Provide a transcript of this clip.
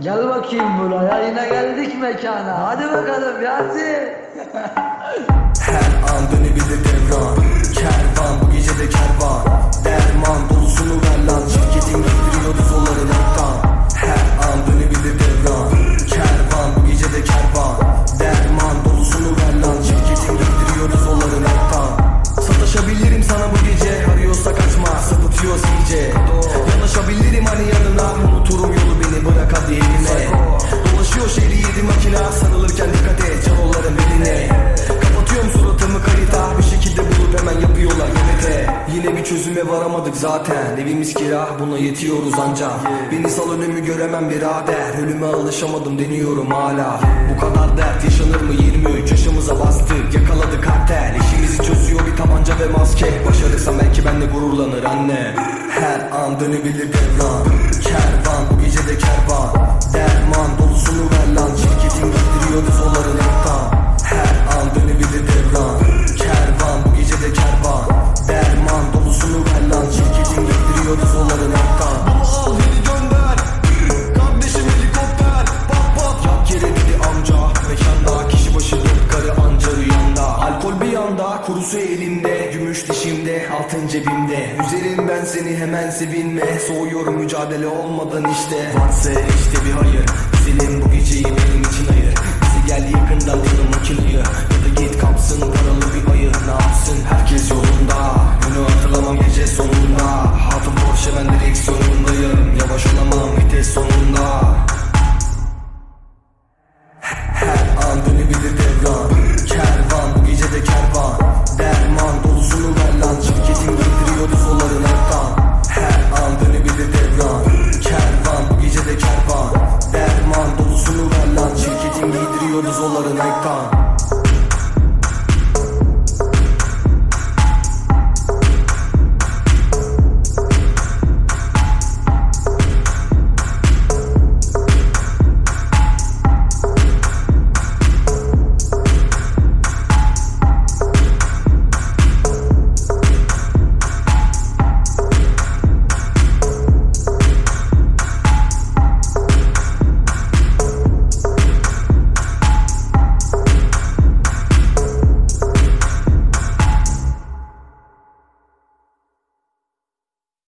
Gel bakayım buraya, yine geldik mekana. Hadi bakalım Yasin. Her an dönebilir devran. Kervan bu gece de kervan. Derman dolusunu ver lan. Şirketin gittiriyoruz onları noktan. Her an dönebilir devran. Kervan bu gece de kervan. Derman dolusunu ver lan. Şirketin gittiriyoruz onları noktan. Sataşabilirim sana bu gece. Arıyorsa kaçma, sapıtıyor iyice. Yanaşabilirim hani yanına. Unuturum yolu, beni bırak hadi eline. Dolaşıyor şehri yedi makina. Sarılırken dikkat et canoların beline. Kapatıyorum suratımı kalita. Bir şekilde bulup hemen yapıyorlar yemete. Yine bir çözüme varamadık zaten. Evimiz kira, buna yetiyoruz ancak. Beni sal, önümü göremem birader. Ölüme alışamadım deniyorum hala. Bu kadar dert yaşanır mı? 23 yaşımıza bastık, yakaladık kartel. İşimizi çözüyor bir tabanca ve maske. Başarırsam belki benle gururlanır anne. Her an dönebilir devran. Kervan bu gece de kervan. Derman dolusunu ver lan. Şirketin gittiriyoruz onları noktan. Her an dönebilir devran. Kervan bu gece de kervan. Derman dolusunu ver lan. Şirketin gittiriyoruz onları noktan. Bunu al beni gönder. Kardeşim helikopter. Pat pat yap yere dedi amca. Mekanda kişi başı 4 karı anca rüyanda. Alkol bir yanda, kurusu elimde. Gümüş dişimde, altın cebimde. Üzerim ben seni, hemen sevinme. Soğuyorum mücadele olmadan işte. Varsa işte